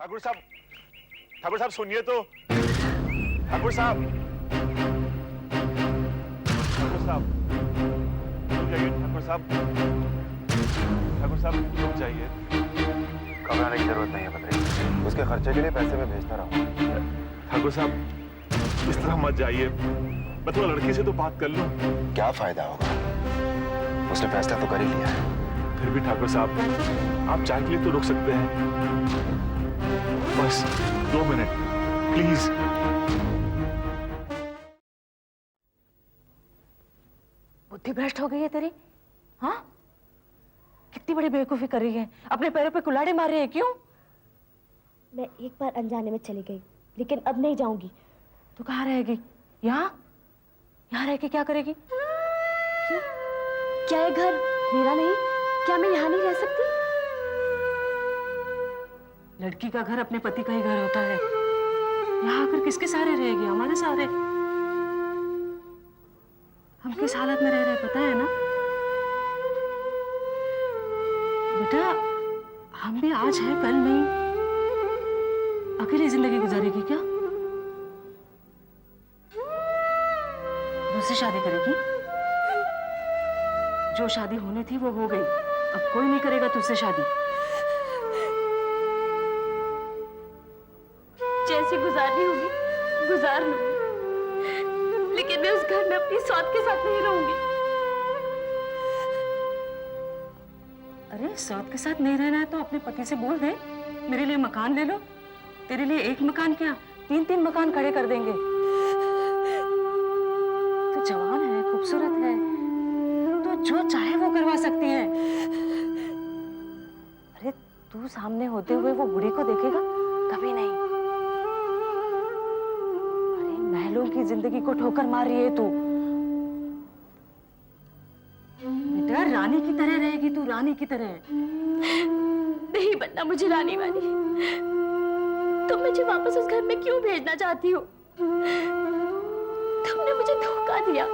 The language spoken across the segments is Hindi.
ठाकुर साहब सुनिए तो। ठाकुर साहब रुक जाइए। ठाकुर साहब रुक जाइए। घबराने की जरूरत नहीं है बद्री, उसके खर्चे के लिए पैसे मैं भेजता रहूं। ठाकुर साहब इस तरह मत जाइए, मैं थोड़ा लड़की से तो बात कर लूं। क्या फायदा होगा, उसने फैसला तो कर ही लिया है। फिर भी ठाकुर साहब आप चाय के लिए तो रुक सकते हैं, बस 2 मिनट प्लीज। बुद्धि भ्रष्ट हो गई है तेरी? हाँ, कितनी बड़ी बेवकूफी कर रही है, अपने पैरों पे कुल्हाड़ी मार रही है। क्यों? मैं एक बार अनजाने में चली गई, लेकिन अब नहीं जाऊंगी। तू कहाँ रहेगी? यहाँ रह के क्या करेगी? क्यों? क्या ये घर मेरा नहीं? क्या मैं यहाँ नहीं रह सकती? लड़की का घर अपने पति का ही घर होता है। यहाँ आकर किसके सहारे रहेगी? हमारे सहारे। हम किस हालत में रह रहे हैं पता है ना बेटा? हम भी आज है कल नहीं। अकेली जिंदगी गुजारेगी क्या? दूसरी शादी करेगी? जो शादी होनी थी वो हो गई, अब कोई नहीं करेगा तुझसे शादी। जैसी गुजारनी होगी गुजार लूंगी, लेकिन मैं उस घर में अपनी सौत के साथ नहीं रहूंगी। अरे सौत के साथ नहीं रहना है तो अपने पति से बोल दे, मेरे लिए मकान ले लो। तेरे लिए एक मकान क्या, 3-3 मकान खड़े कर देंगे। तू जवान है, खूबसूरत है, तो जो चाहे वो करवा सकती है। अरे तू सामने होते हुए वो बुढ़ी को देखेगा? कभी नहीं। अरे महलों की जिंदगी को ठोकर मार रही है तू। बेटा रानी की तरह रहेगी तू, रानी की तरह। नहीं बनना मुझे रानी वाली। तुम मुझे वापस उस घर में क्यों भेजना चाहती हो? तुमने मुझे धोखा दिया,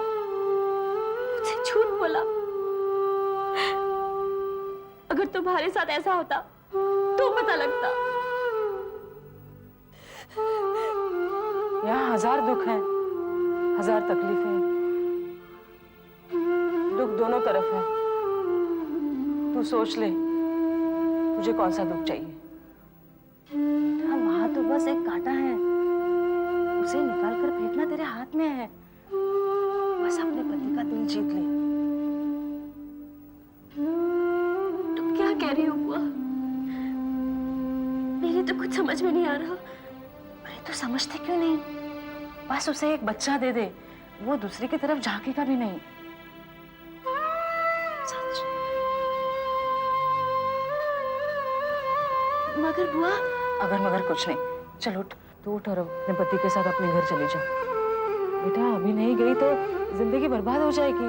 मुझसे झूठ बोला। अगर तुम्हारे साथ ऐसा होता तो पता लगता। यहाँ 1000 दुख हैं, 1000 तकलीफें हैं। दुख दोनों तरफ है। तू सोच ले तुझे कौन सा दुख चाहिए। हाँ, वहां तो बस एक कांटा है, उसे निकाल कर फेंकना तेरे हाथ में है। बस अपने पति का दिल जीत ले। तुम क्या कह रही हो बुआ? मेरी तो कुछ समझ में नहीं आ रहा। अरे तू समझती क्यों नहीं? बस उसे एक बच्चा दे दे, वो दूसरे की तरफ झांकेगा भी नहीं। सच। मगर बुआ। अगर मगर कुछ नहीं, चल उठ, तू उठ और अपने पति के साथ अपने घर चली जा। बेटा अभी नहीं गई तो जिंदगी बर्बाद हो जाएगी।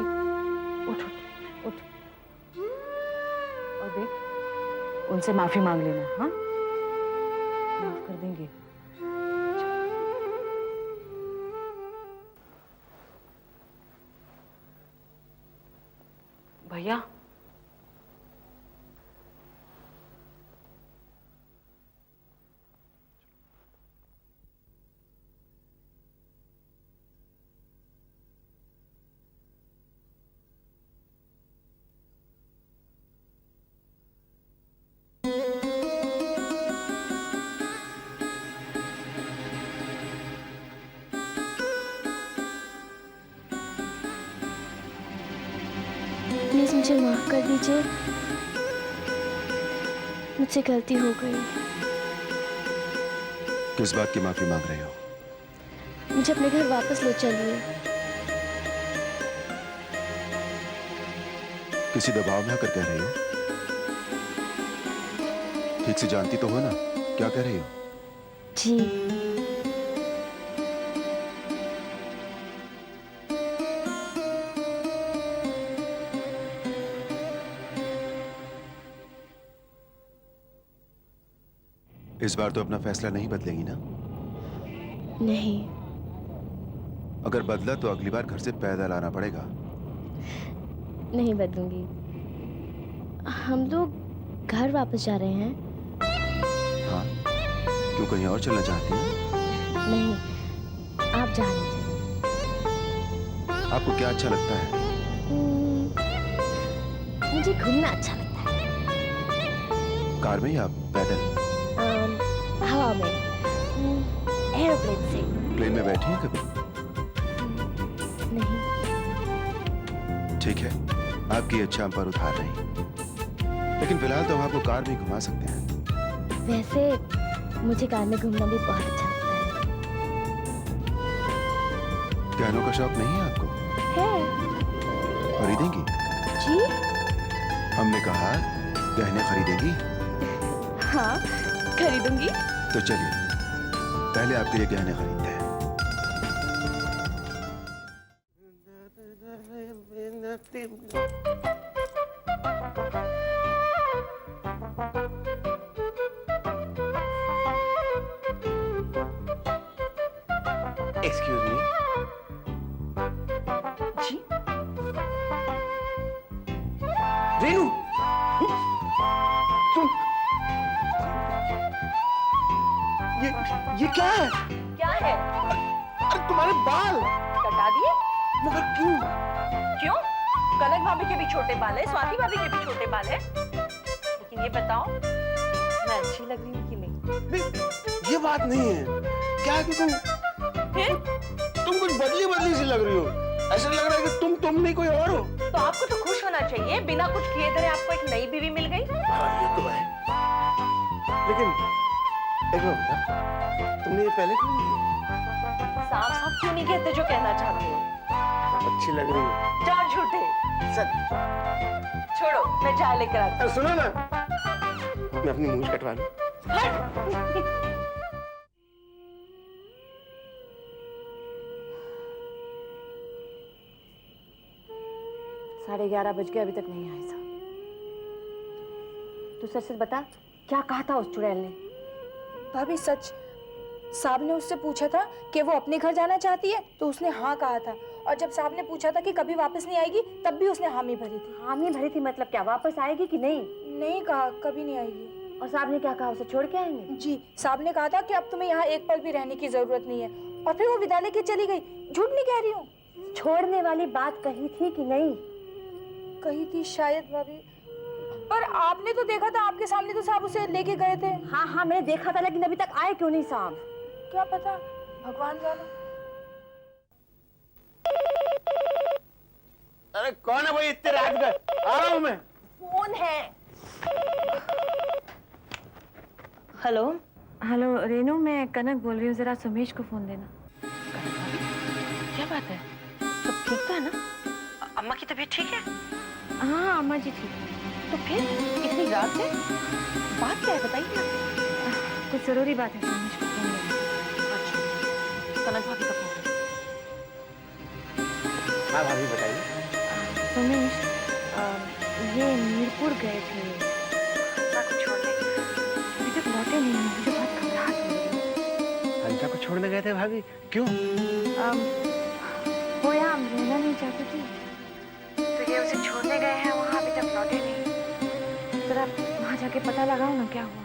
उठ उठ उठ और देख, उनसे माफी मांग लेना। हाँ, माफ कर देंगे। भैया प्लीज मुझे माफ कर दीजिए, मुझसे गलती हो गई। किस बात की माफी मांग रहे हो? मुझे अपने घर वापस ले चलिए। किसी दबाव में आकर कह रही हो? ठीक से जानती तो हो ना क्या कह रही हो? जी। इस बार तो अपना फैसला नहीं बदलेगी ना? नहीं। अगर बदला तो अगली बार घर से पैदल आना पड़ेगा। नहीं बदलूंगी। हम लोग घर वापस जा रहे हैं। हाँ, कहीं और चलना चाहती हैं? नहीं, आप जा लीजिए। आपको क्या अच्छा लगता है? मुझे घूमना अच्छा लगता है। कार में या पैदल? हवा में, एरोप्लेन से। प्लेन में बैठी हैं कभी? नहीं। ठीक है, आपकी इच्छा हम पर उधार नहीं, लेकिन फिलहाल तो हम आपको कार भी घुमा सकते हैं। वैसे मुझे कार में घूमना भी बहुत अच्छा लगता गहनों का शौक नहीं है आपको? है। खरीदेंगी? जी हमने कहा गहने खरीदेंगी। हाँ, खरीदूंगी। तो चलिए पहले आपके लिए गहने खरीदते हैं। Excuse me. जी रेनू, तुम ये क्या है? क्या है? अरे तुम्हारे बाल कटा दिए? मगर क्यों? क्यों? कनक भाभी के भी छोटे बाल है, स्वाति भाभी के भी छोटे बाल है। लेकिन ये बताओ, मैं अच्छी लग रही हूँ कि नहीं? नहीं, ये बात नहीं है। क्या है कि फिर तुम कुछ बदली सी लग रही हो। ऐसा लग रहा है कि तुम नहीं कोई और हो। तो आपको तो खुश होना चाहिए, बिना कुछ किए धरे आपको एक नई बीवी मिल गई। हाँ, ये तो है। लेकिन एक बात बता, तुमने ये पहले क्यों नहीं किया? साफ साफ क्यों नहीं कहते जो कहना चाहते हो? अच्छी लग रही हो। जाओ झूठे। सच। छोड़ो, मैं चाय लेकर आती अरे सुनो ना, मैं अपनी मूंछ कटवा लूं। हूँ। 11:30 बज गए, अभी तक नहीं आए साहब। तू सच सच बता, क्या कहा था उस चुड़ैल ने? भाभी सच, साहब ने उससे पूछा था कि वो अपने घर जाना चाहती है, तो उसने हाँ कहा था। और जब साहब ने पूछा था कि कभी वापस नहीं आएगी, तब भी उसने हामी भरी थी। हामी भरी थी मतलब क्या, वापस आएगी कि नहीं? नहीं कहा, कभी नहीं आएगी। और साहब ने क्या कहा, उसे छोड़ के आएंगे? जी, साहब ने कहा था कि अब तुम्हें यहाँ एक पल भी रहने की जरूरत नहीं है। और फिर वो विदा लेके चली गई। झूठ नहीं कह रही हूँ। छोड़ने वाली बात कही थी कि नहीं? कही थी शायद भाभी, पर आपने तो देखा था, आपके सामने तो साहब उसे लेके गए थे। हाँ हाँ, मैंने देखा था, लेकिन अभी तक आए क्यों नहीं साहब? क्या पता, भगवान जाने। अरे कौन है भाई इतने रात का? आ रहा हूं मैं। फोन है। हेलो हेलो रेनू, मैं कनक बोल रही हूँ, जरा सुमेश को फोन देना। क्या बात है, सब ठीक तो है ना? अम्मा की तबीयत ठीक है? हाँ अम्मा जी ठीक है। तो फिर इतनी रात से बात क्या है, बताइए ना। कुछ जरूरी बात है, सुमेश को फोन देना। अच्छा, कनक भाभी का फोन। हाँ भाभी बताइए। सुमेश, ये मीरपुर गए थे हंसा को छोड़ने, अभी तक लौटे नहीं हैं, मुझे बहुत घबराहट हो रही है। हंसा को छोड़ने गए थे भाभी? क्यों? वो यहाँ रहना नहीं चाहती थी, तो ये उसे छोड़ने गए हैं, वहाँ अभी तक लौटे नहीं। जरा वहाँ जाके पता लगाओ ना क्या हुआ।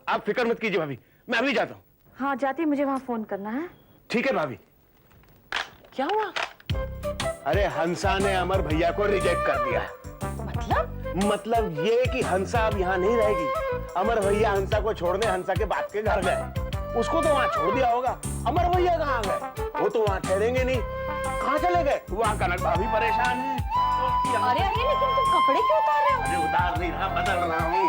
आप फिक्र मत कीजिए भाभी, मैं अभी जाता हूँ। हाँ जाती, मुझे वहाँ फोन करना है। ठीक है भाभी। क्या हुआ? अरे हंसा ने अमर भैया को रिजेक्ट कर दिया। मतलब ये कि हंसा अब यहाँ नहीं रहेगी। अमर भैया हंसा को छोड़ने हंसा के बाप के घर गए। उसको तो वहाँ छोड़ दिया होगा। अमर भैया कहाँ गए? वो तो वहाँ ठहरेंगे नहीं। कहाँ चले गए? वहाँ कनक भाभी परेशान है। अरे अरे, लेकिन तुम कपड़े क्यों उतार रहे हो? अरे उतार नहीं रहा, बदल रहा हूँ।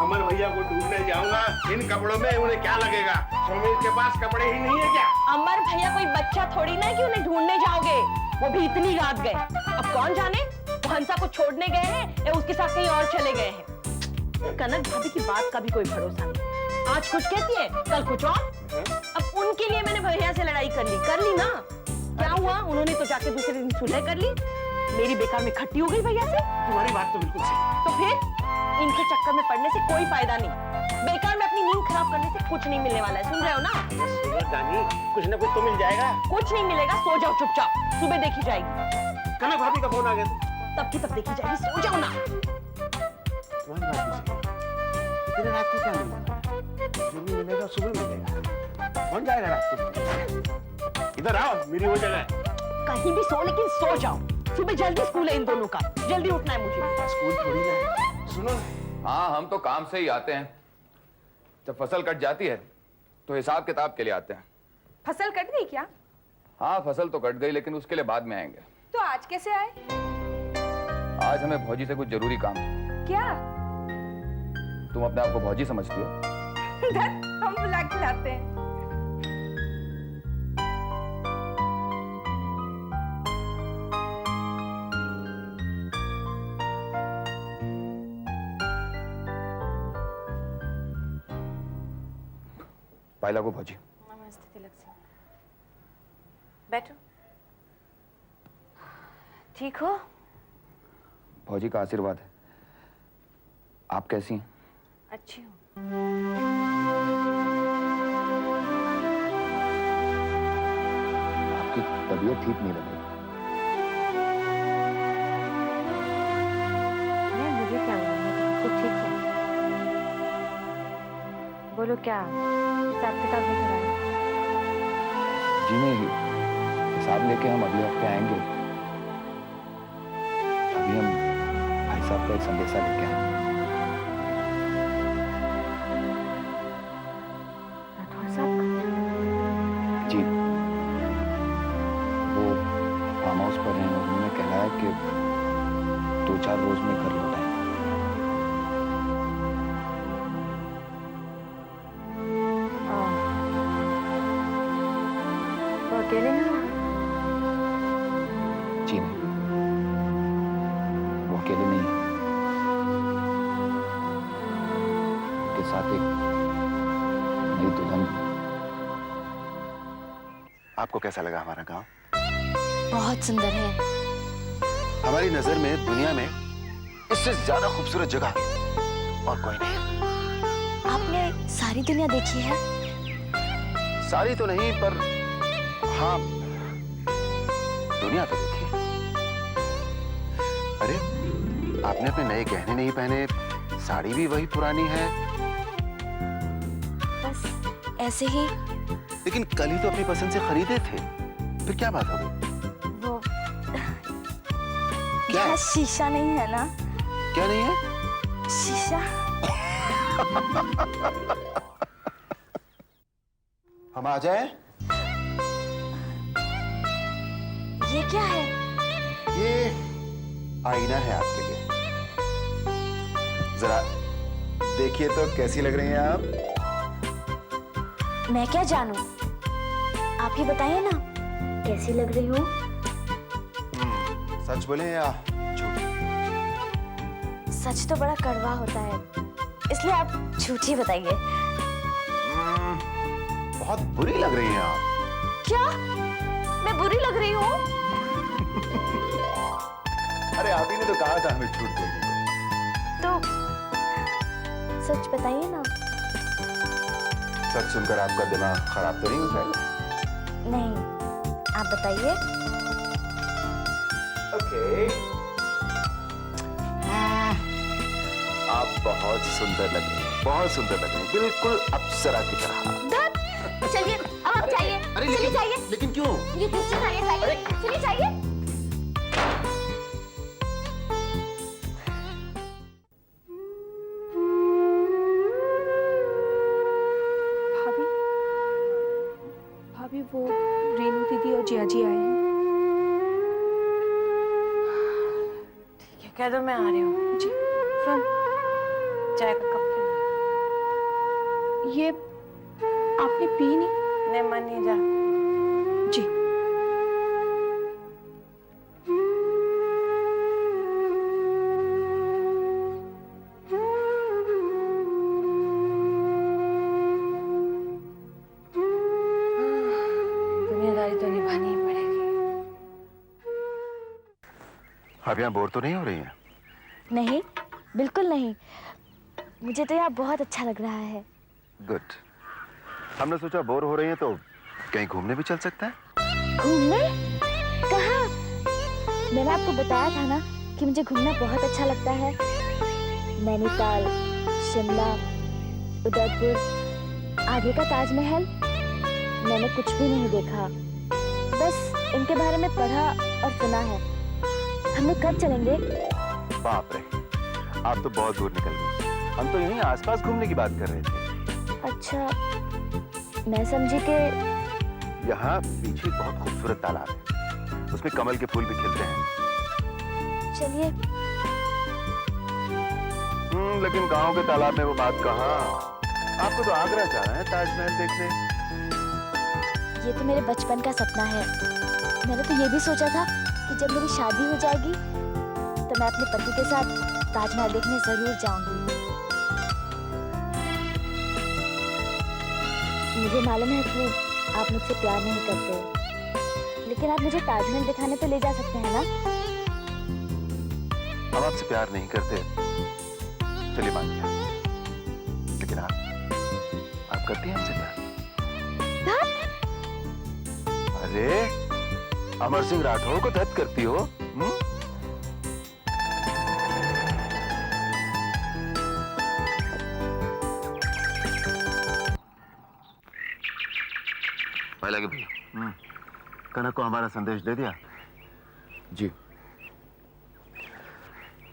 अमर भैया को ढूंढने जाऊंगा। इन कपड़ों में उन्हें क्या लगेगा? सुमेश के पास कपड़े ही नहीं है क्या? अमर भैया कोई बच्चा थोड़ी ना है कि उन्हें ढूंढने जाओगे, वो भी इतनी रात गए। अब कौन जाने वो हंसा को छोड़ने गए हैं या उसके साथ कहीं और चले गए हैं। कनक भाभी की बात का भी कोई भरोसा नहीं, आज कुछ कहती है कल कुछ और। अब उनके लिए मैंने भैया से लड़ाई कर ली ना। क्या हुआ, उन्होंने तो जाके दूसरे दिन सुलह कर ली, मेरी बेकार में खट्टी हो गई भैया से। तुम्हारी बात तो बिल्कुल सही। तो फिर इनके चक्कर में पड़ने से कोई फायदा नहीं, बेकार में अपनी नींद खराब करने से कुछ नहीं मिलने वाला है। सुन रहे हो ना? कुछ ना कुछ तो मिल जाएगा। कुछ नहीं मिलेगा, सो जाओ चुपचाप, सुबह देखी जाएगी। कनक भाभी का फोन आ गया। तब की तब देखी जाएगी, सो जाओ ना। तुम्हारी बात भी सही है। इतने रात को क्या मिल रहा है? जो भी मिलेगा सुबह मिलेगा। कौन जाएगा रात को? इधर आओ, मेरी वो जगह है। कहीं भी सो, लेकिन सो जाओ। सुबह जल्दी स्कूल है इन दोनों का, जल्दी उठना है मुझे। स्कूल थोड़ी ना है। सुनो ना, हाँ, हम तो काम से ही आते हैं। जब फसल कट जाती है तो हिसाब किताब के लिए आते हैं। फसल कट गई क्या? हाँ, फसल तो कट गई, लेकिन उसके लिए बाद में आएंगे। तो आज कैसे आए? आज हमें भौजी से कुछ जरूरी काम है। क्या? तुम अपने आप को भौजी समझती हो? हम बुला के लाते हैं। पायला को भौजी। नमस्ते तिलक सिंह। बैठो। ठीक हो? भौजी का आशीर्वाद है। आप कैसी हैं? अच्छी हूँ। आपकी तबीयत ठीक नहीं लग रही। नहीं, मुझे क्या हुआ? मैं तो बिल्कुल ठीक हूँ। बोलो क्या हिसाब किताब लेकर आए? जी नहीं, हिसाब लेके हम अगले हफ्ते आएंगे। अभी हम भाई साहब का एक संदेशा लेके आएंगे। राठौर साहब का? जी, वो फार्म हाउस पर हैं और उन्होंने कहना है कि 2-4 रोज में घर लौटाएंगे। वो अकेले हैं? जी नहीं, वो अकेले नहीं है। उनके साथ एक नई दुल्हन भी। आपको कैसा लगा हमारा गांव? बहुत सुंदर है। हमारी नजर में दुनिया में इससे ज्यादा खूबसूरत जगह और कोई नहीं है। आपने सारी दुनिया देखी है? सारी तो नहीं, पर हाँ, दुनिया तो देखी। अरे, आपने अपने नए गहने नहीं पहने, साड़ी भी वही पुरानी है। बस ऐसे ही। लेकिन कल ही तो अपनी पसंद से खरीदे थे, फिर क्या बात हो गई? वो क्या? यहाँ शीशा नहीं है ना? क्या नहीं है? शीशा। हम आ जाएं? ये क्या है? ये आईना है आपके लिए। जरा देखिए तो कैसी लग रही हैं आप? मैं क्या जानूं? आप ही बताइए ना, कैसी लग रही हूँ? सच बोले या झूठ? सच तो बड़ा कड़वा होता है, इसलिए आप झूठ ही बताइए। बहुत बुरी लग रही हैं आप। क्या? मैं बुरी लग रही हूँ? अरे आप ही ने तो कहा था हमें झूठ बोलने को। तो सच बताइए ना। सच सुनकर आपका दिमाग खराब तो नहीं हो जाएगा? नहीं, आप बताइए। ओके। आप बहुत सुंदर लग रही हैं, बहुत सुंदर लग रही हैं, बिल्कुल अप्सरा की तरह। चलिए, अब आप चाहिए। अरे चलिए चाहिए। लेकिन क्यों? ये दूसरी चाहिए। चलिए चाहिए। भाभी, भाभी वो रेनू दीदी और जिया जी आए हैं। ठीक है, कह दो मैं आ रही हूँ। जी। सुन, चाय का कप ले। ये आपने पी नहीं? नहीं, मन नहीं जा। जी। दुनियादारी तो निभानी ही पड़ेगी। आप यहाँ बोर तो नहीं हो रही हैं? नहीं, बिल्कुल नहीं। मुझे तो यहाँ बहुत अच्छा लग रहा है। गुड। हमने सोचा बोर हो रही हैं तो कहीं घूमने भी चल सकता है। घूमने? कहाँ? मैंने आपको बताया था ना कि मुझे घूमना बहुत अच्छा लगता है। नैनीताल, शिमला, उदयपुर, आगे का ताजमहल मैंने कुछ भी नहीं देखा, बस इनके बारे में पढ़ा और सुना है। हम लोग कब चलेंगे? बाप रे, आप तो बहुत दूर निकल गए। हम तो यहीं आसपास घूमने की बात कर रहे थे। अच्छा, मैं समझी कि यहाँ पीछे बहुत खूबसूरत तालाब है, उसमें कमल के फूल भी खिलते हैं। चलिए। लेकिन गांव के तालाब में वो बात कहाँ। आपको तो आगरा जाना है ताजमहल देखने। ये तो मेरे बचपन का सपना है। मैंने तो ये भी सोचा था कि जब मेरी शादी हो जाएगी तो मैं अपने पति के साथ ताजमहल देखने जरूर जाऊंगी। मुझे मालूम है कि आप मुझसे प्यार नहीं करते, लेकिन आप मुझे ताजमहल दिखाने तो ले जा सकते हैं ना? हम आपसे प्यार नहीं करते, चलिए मान लिया, लेकिन आप करती हैं हमसे प्यार? अरे अमर सिंह राठौर को धत करती हो? लगे भैया, कनक को हमारा संदेश दे दिया? जी।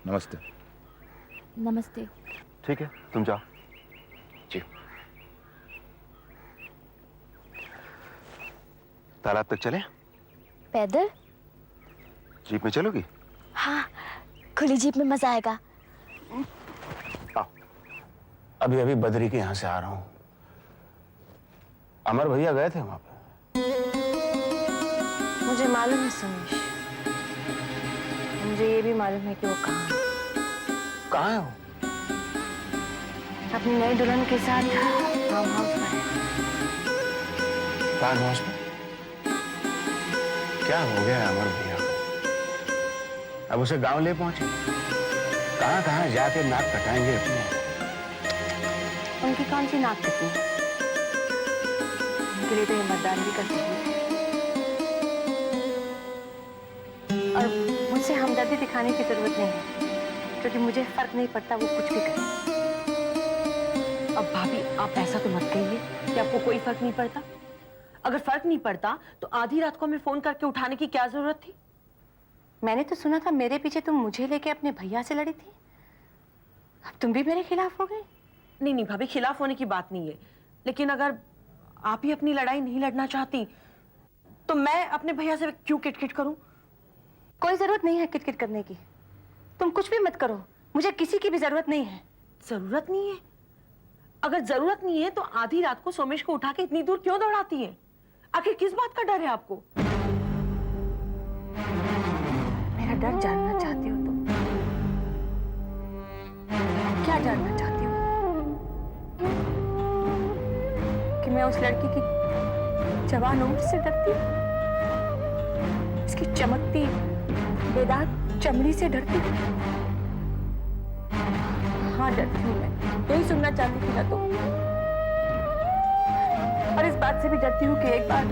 नमस्ते। नमस्ते। ठीक है, तुम जाओ। जी। तालाब तक चले? पैदल? जीप में चलोगी? हाँ, खुली जीप में मजा आएगा। आओ, अभी अभी बद्री के यहाँ से आ रहा हूँ। अमर भैया गए थे वहां पे। मुझे मालूम है सुमेश, मुझे ये भी मालूम है कि वो कहाँ है। कहाँ है वो? अपनी नई दुल्हन के साथ फार्म हाउस पर है। फार्म हाउस में? क्या हो गया अमर भैया को? अब उसे गांव ले पहुंचे? कहाँ कहाँ जाके नाक कटाएंगे अपने? उनकी कौन सी नाक कटी है? उनके लिए तो ये मतदान भी करती है। और मुझसे हमदर्दी दिखाने की जरूरत नहीं है, क्योंकि मुझे फर्क नहीं पड़ता वो कुछ भी करे। अब भाभी, आप ऐसा तो मत कहिए कि आपको कोई फर्क नहीं पड़ता। अगर फर्क नहीं पड़ता तो आधी रात को हमें फोन करके उठाने की क्या जरूरत थी? मैंने तो सुना था मेरे पीछे तुम मुझे लेके अपने भैया से लड़ी थी। अब तुम भी मेरे खिलाफ हो गए। नहीं नहीं भाभी, खिलाफ होने की बात नहीं है, लेकिन अगर आप ही अपनी लड़ाई नहीं लड़ना चाहती तो मैं अपने भैया से क्यों किटकिट करूं? कोई जरूरत नहीं है किटकिट करने की। तुम कुछ भी मत करो, मुझे किसी की भी जरूरत नहीं है। जरूरत नहीं है? अगर जरूरत नहीं है तो आधी रात को सोमेश को उठा के इतनी दूर क्यों दौड़ाती है? आखिर किस बात का डर है आपको? मेरा डर जानना चाहती हो तुम? क्या जानना चाहती हो? कि मैं उस लड़की की जवान उम्र से डरती हूँ? इसकी चमकती बेदाग चमड़ी से डरती हूँ? हाँ डरती हूँ मैं, यही सुनना चाहती थी ना तुम? और इस बात से भी डरती हूँ कि एक बार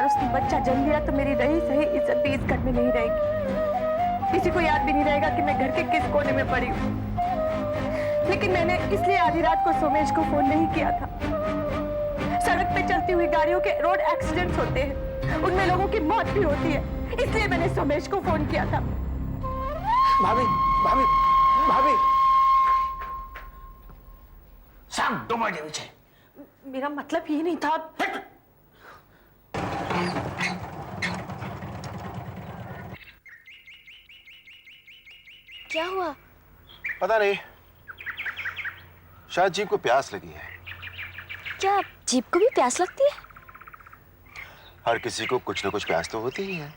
उसने बच्चा जन्म लिया तो मेरी रही सही इज्जत भी इस घर में नहीं रहेगी। किसी को याद भी नहीं रहेगा कि मैं घर के किस कोने में पड़ी हूँ। लेकिन मैंने इसलिए आधी रात को सोमेश को फोन नहीं किया था। सड़क पे चलती हुई गाड़ियों के रोड एक्सीडेंट्स होते हैं, उनमें लोगों की मौत भी होती है, इसलिए मैंने सोमेश को फोन किया था। भाभी, भाभी, भाभी, शाम 2 बजे पीछे। मेरा मतलब ये नहीं था। क्या हुआ? पता नहीं, शायद जीप को प्यास लगी है। क्या जीप को भी प्यास लगती है? हर किसी को कुछ ना कुछ प्यास तो होती ही है।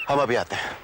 हम अभी आते हैं।